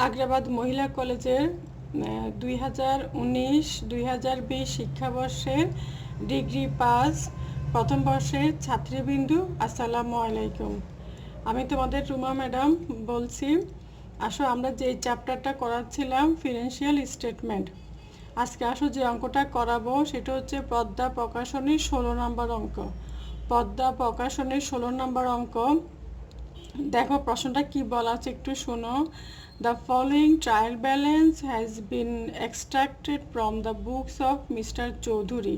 আগ্রাবাদ মহিলা কলেজের 2019-2020 শিক্ষাবর্ষের degree pass প্রথম বর্ষের ছাত্রীবৃন্দু, আসসালামু আলাইকুম। আমি তোমাদের রুমা ম্যাডাম বলছি। আসো আমরা যে চ্যাপ্টারটা করাচ্ছিলাম ফিনান্সিয়াল স্টেটমেন্ট, আজকে আসো যে অঙ্কটা করাবো সেটা হচ্ছে পদ্মা প্রকাশনীর 16 নম্বর অঙ্ক। পদ্মা প্রকাশনীর 16 নম্বর অঙ্ক। দেখো প্রশ্নটা কি বলা আছে একটু শোনো। The following trial balance has been extracted from the books of Mr. Chowdhury.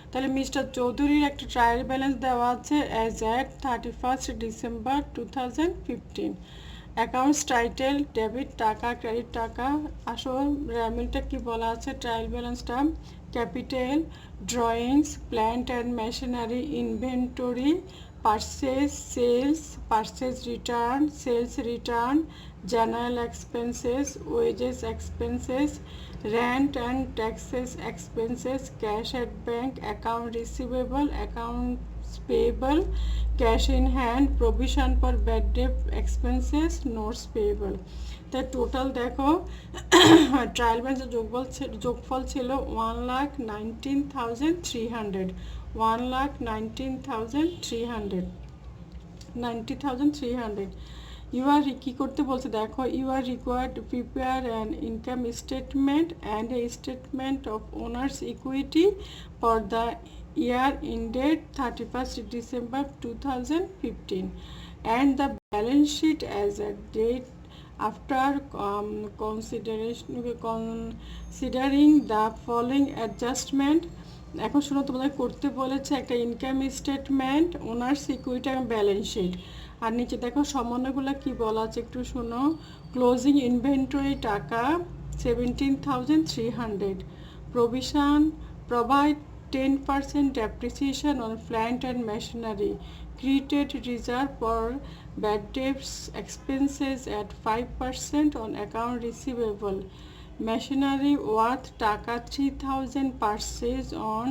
তাহলে মিস্টার চৌধুরীর একটা ট্রায়াল ব্যালেন্স দেওয়া আছে as at 31 December 2015। Accounts title debit টাকা, ক্রেডিট টাকা। আসল রেমিলটা কি বলা আছে ট্রায়াল ব্যালেন্সটা? Capital, drawings, plant and machinery, inventory, purchase, sales, purchase return, sales return, general expenses, wages expenses, rent and taxes expenses, cash at bank, account receivable, accounts payable, cash in hand, provision for bad debt expenses, notes payable। তাই total দেখো trial ব্যালেন্সের যোগফল ছিল 1,19,300। 1,19,300। You আর কি করতে বলছে দেখো, you are required to prepare an income statement and a statement of owners equity for the year ended 31st December 2015 and the balance sheet as a date after considering the following adjustment। এখন শোনো, তোমাদের করতে বলেছে একটা income statement, owners equity এবং balance sheet. আর নিচে দেখো সমন্বয়গুলো কি বলা আছে একটু শোনো। ক্লোজিং ইনভেন্টরি টাকা 17,300। Provision provide 10% depreciation on plant and machinery. Created reserve for bad debts expenses at 5% on account receivable. Machinery worth টাকা 3,000 purchase on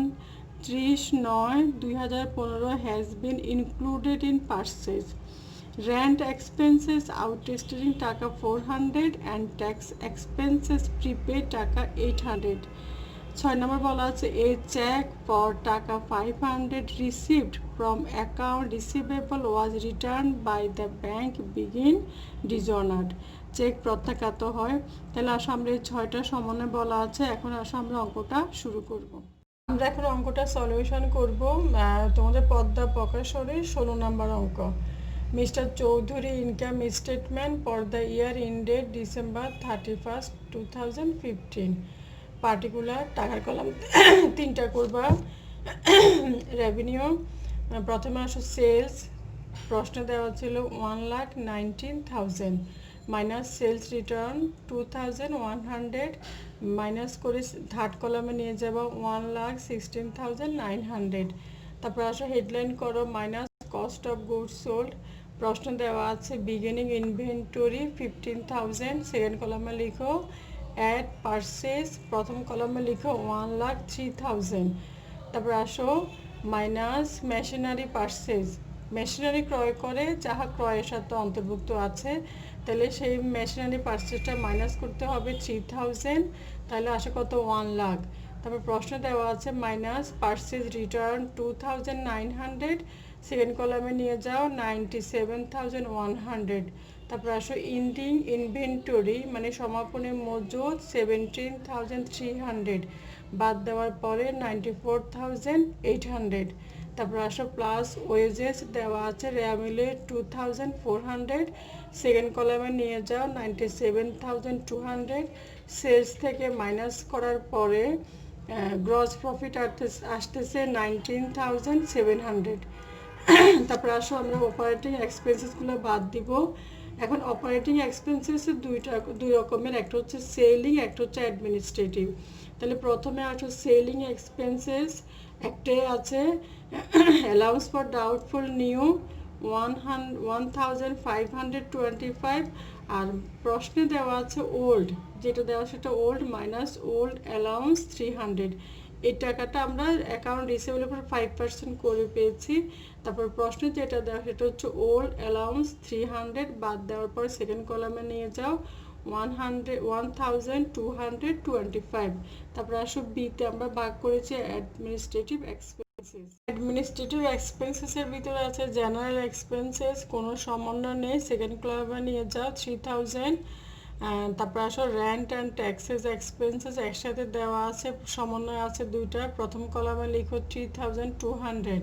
30/9/2015 has been included in purchase. Rent expenses outstanding টাকা 400 and tax expenses prepaid টাকা 800। 6 নম্বর বলা আছে a check for টাকা 500 received from account receivable was returned by the bank begin dishonored। Cheque প্রত্যাখ্যাত হয়। তাহলে আসো আমরা এই 6টা সমন্বয় বলা আছে। এখন আসো আমরা অঙ্কটা শুরু করব। আমরা এখন অঙ্কটা সলিউশন করব। তোমাদের পদ্মা প্রকাশনীর 16 নম্বর অঙ্ক। Mister Chowdhury income statement for the year ended December 31st 2015। Particular টাকার কলাম 3টা করবা। রেভিনিউ প্রথমে আসো সেলস, প্রশ্ন দেওয়া ছিল 1,19,000 মাইনাস সেলস রিটার্ন 2,100 মাইনাস করে থার্ড কলামে নিয়ে যাব 1,16,900। তারপর আসো হেডলাইন করো minus cost of goods sold. প্রশ্ন দেওয়া আছে বিগিনিং ইনভেন্টরি 15,000, সেকেন্ড কলামে লিখো অ্যাড পারচেস, প্রথম কলামে লিখো 1,03,000। তারপর আসো মাইনাস মেশিনারি পারচেস, মেশিনারি ক্রয় করে যাহা ক্রয়ের সাথে অন্তর্ভুক্ত আছে, তাহলে সেই মেশিনারি পারচেসটা মাইনাস করতে হবে 3,000, তাহলে আসে কত 1 লাখ। তারপর প্রশ্ন দেওয়া আছে মাইনাস পারচেস রিটার্ন 2,900, সেকেন্ড কলামে নিয়ে যাও 97,100। তারপর আসো ইন্ডিং ইনভেন্টরি মানে সমাপনের মজুদ 17,300 বাদ দেওয়ার পরে 94,800। তারপর আসো প্লাস ওয়েজেস দেওয়া আছে রেয়ামিলে 2,400, সেকেন্ড কলামে নিয়ে যাও 97,200। সেলস থেকে মাইনাস করার পরে গ্রস প্রফিট আসতেছে 19,700। তারপর আসো আমরা অপারেটিং এক্সপেন্সেসগুলো বাদ দিব। এখন অপারেটিং এক্সপেন্সেসের দুই রকমের, একটা হচ্ছে সেলিং, একটা হচ্ছে অ্যাডমিনিস্ট্রেটিভ। তাহলে প্রথমে আসো সেলিং এক্সপেন্সেস, একটাই আছে অ্যালাউন্স ফর ডাউটফুল নিউ 1,525, আর প্রশ্নে দেওয়া আছে ওল্ড, যেটা দেওয়া সেটা ওল্ড মাইনাস ওল্ড অ্যালাউন্স 300। এই টাকাটা আমরা অ্যাকাউন্ট রিসিভেবল উপর 5% করে পেয়েছি। তারপর প্রশ্নে যেটা দেওয়া সেটা হচ্ছে ওল্ড অ্যালাউন্স 300 বাদ দেওয়ার পর সেকেন্ড কলামে নিয়ে যাও 1225। তারপরে আসো বিতে আমরা ভাগ করেছি অ্যাডমিনিস্ট্রেটিভ এক্সপেন্সেস। অ্যাডমিনিস্ট্রেটিভ এক্সপেন্সেসের ভিতরে আছে জেনারেল এক্সপেন্সেস, কোনো সমন্বয় নেই, সেকেন্ড কলামে নিয়ে যাও 3000। তারপর আসো রেন্ট অ্যান্ড ট্যাক্সেস এক্সপেন্সেস একসাথে দেওয়া আছে, সমন্বয় আছে দুইটা, প্রথম কলামে লিখো 3200,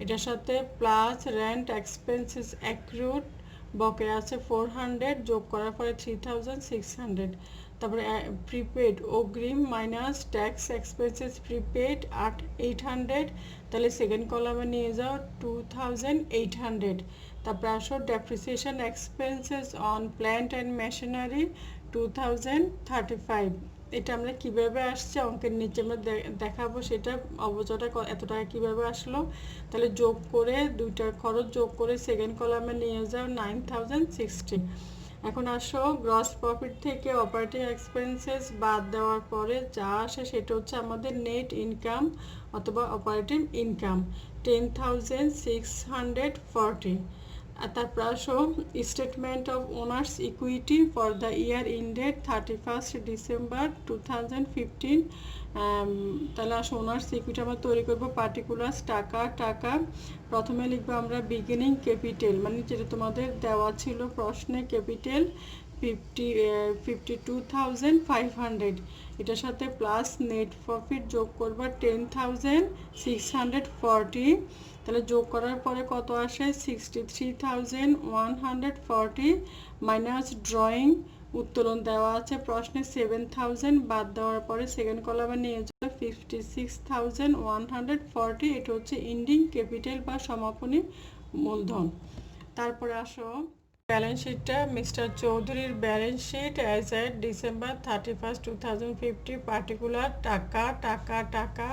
এটার সাথে প্লাস রেন্ট এক্সপেন্সেস অ্যাক্রুড বকেয়া আছে 400, যোগ করার পরে 3600। তারপরে প্রিপেড অগ্রিম মাইনাস ট্যাক্স এক্সপেন্সেস প্রিপেড 800, তাহলে সেকেন্ড কলামে নিয়ে যাও 2800। তারপরে আসো depreciation expenses on plant and machinery 2035। এটা আমরা কিভাবে আসছে অঙ্কের নিচে আমরা দেখাবো, সেটা অবচয়টা এত টাকা কিভাবে আসলো। তাহলে যোগ করে দুইটার খরচ যোগ করে সেকেন্ড কলামে নিয়ে যাও 9060। এখন আসো গ্রস প্রফিট থেকে অপারেটিং এক্সপেন্সেস বাদ দেওয়ার পরে যা আসে সেটা হচ্ছে আমাদের নেট ইনকাম অথবা অপারেটিং ইনকাম 10,640। আর তারপর আসো statement of owners equity for the year ended 31st December 2015। তাহলে আসো ওনার্স ইকুইটি আমরা তৈরি করবো, পার্টিকুলার্স টাকা। প্রথমে লিখবো আমরা বিগিনিং ক্যাপিটাল, মানে যেটা তোমাদের দেওয়া ছিল প্রশ্নে, ক্যাপিটাল 52,500, এটার সাথে প্লাস নেট প্রফিট যোগ করবা 10,640। তাহলে যোগ করার পরে কত আসে 63,140 মাইনাস ড্রয়িং উত্তোলন দেওয়া আছে প্রশ্নে 7,000, বাদ দেওয়ার পরে সেকেন্ড কলামে নিয়ে যাবে 56,140, এটা হচ্ছে ইন্ডিং ক্যাপিটাল বা সমাপনী মূলধন। তারপরে আসো ব্যালেন্স শিটটা, মিস্টার চৌধুরীর ব্যালেন্স শিট অ্যাজ এট December 31st 2050, পার্টিকুলার টাকা।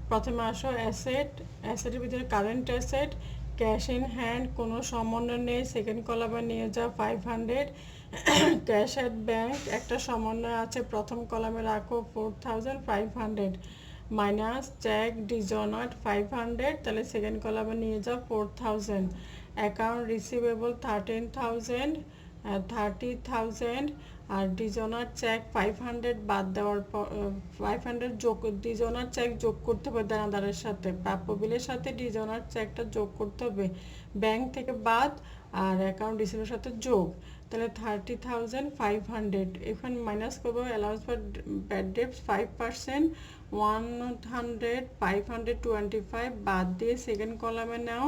প্রথমে আসো অ্যাসেটের ভিতরে current asset cash in hand, কোনো সমন্বয় নেই, সেকেন্ড কলামে নিয়ে যাও 500। ক্যাশ অ্যাট ব্যাংক একটা সমন্বয় আছে, প্রথম কলামে রাখো 4500 মাইনাস চেক ডিজনার্ড 500, তাহলে সেকেন্ড কলামে নিয়ে যাও 4000। অ্যাকাউন্ট রিসিভেবল 30,000 আর ডিজনার চেক 500 বাদ দেওয়ার পর 500 যোগ, ডিজনার চেক যোগ করতে হবে দানাদারের সাথে, প্রাপ্য বিলের সাথে ডিজনার চেকটা যোগ করতে হবে, ব্যাংক থেকে বাদ আর অ্যাকাউন্ট রিসিভের সাথে যোগ, তাহলে 30,500। এখানে মাইনাস করবো অ্যালাউন্স ফর ব্যাড ডেটস 5%, 525 বাদ দিয়ে সেকেন্ড কলামে নাও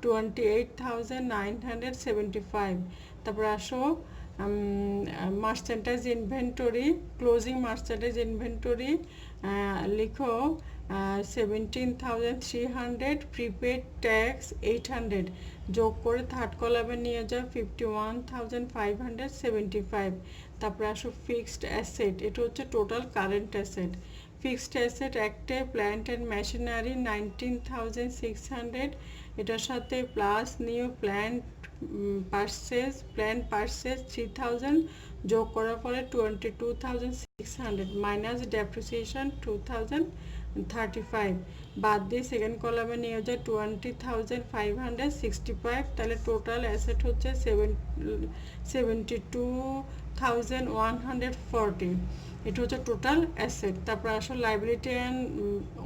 28,975। তারপর আসো মার্চেন্টাইজ ইনভেন্টরি, ক্লোজিং মার্চেন্টাইজ ইনভেন্টরি লিখো 17,300, প্রিপেড ট্যাক্স 800, যোগ করে থার্ড কলামে নিয়ে যাও 51,575। তারপরে আসো ফিক্সড অ্যাসেট, এটা হচ্ছে total current asset. Fixed asset একটা প্ল্যান্ট অ্যান্ড মেশিনারি 19,600, এটার সাথে প্লাস নিউ প্ল্যান্ট পারচেজ 3000, যোগ করার পরে 22,600 মাইনাস ডেপ্রিসিয়েশন 2035, বাদ দিয়ে সেকেন্ড কলামে নিয়ে যায় 20,565, তাহলে টোটাল অ্যাসেট হচ্ছে 72,140, এটা হচ্ছে টোটাল অ্যাসেট। তারপর আসো লাইবিলিটি অ্যান্ড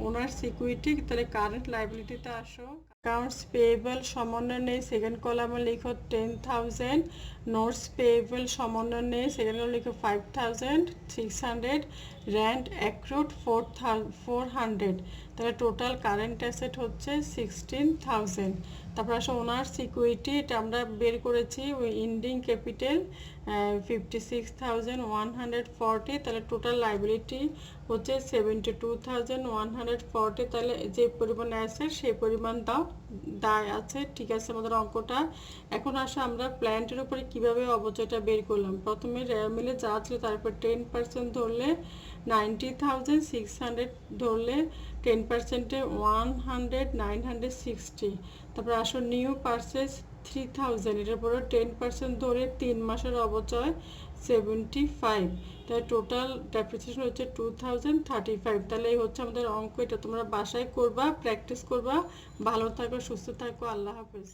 ওনার্স ইকুইটি, তাহলে কারেন্ট লাইবিলিটিতে আসো অ্যাকাউন্টস পেয়েবল সমন্বয় নেই, সেকেন্ড কলামে লিখো 10,000, নোটস পেয়েবল সমন্বয় নেই, সেকেন্ড কলামে লিখো 5,600, রেন্ট অ্যাক্রুড 400, তাহলে টোটাল কারেন্ট অ্যাসেট হচ্ছে 16,000। তারপর আসো ওনার্স ইকুইটি, এটা আমরা বের করেছি ওই ইন্ডিং ক্যাপিটাল 56,140, তাহলে টোটাল লাইবিলিটি হচ্ছে 72,140, তাহলে যে পরিমাণ অ্যাসেট সেই পরিমাণ দায় আছে। ঠিক আছে আমাদের অঙ্কটা। এখন আসো আমরা প্ল্যান্টের উপরে কিভাবে অবচয়টা বের করলাম। প্রথমে মিলে যা ছিল তারপর 10% ধরলে 90,600 ধরলে 10%-এ 960। তারপর আসো নিউ পারচেজ 3000, এটার পরে 10% ধরে 3 মাসের অবচয় 75, তাই টোটাল ডেপ্রিসিয়েশন হচ্ছে 2035। তাহলে এই হচ্ছে আমাদের অঙ্ক, এটা তোমরা বাসায় করবা, প্র্যাকটিস করবা। ভালো থাকো, সুস্থ থাকো, আল্লাহ হাফেজ।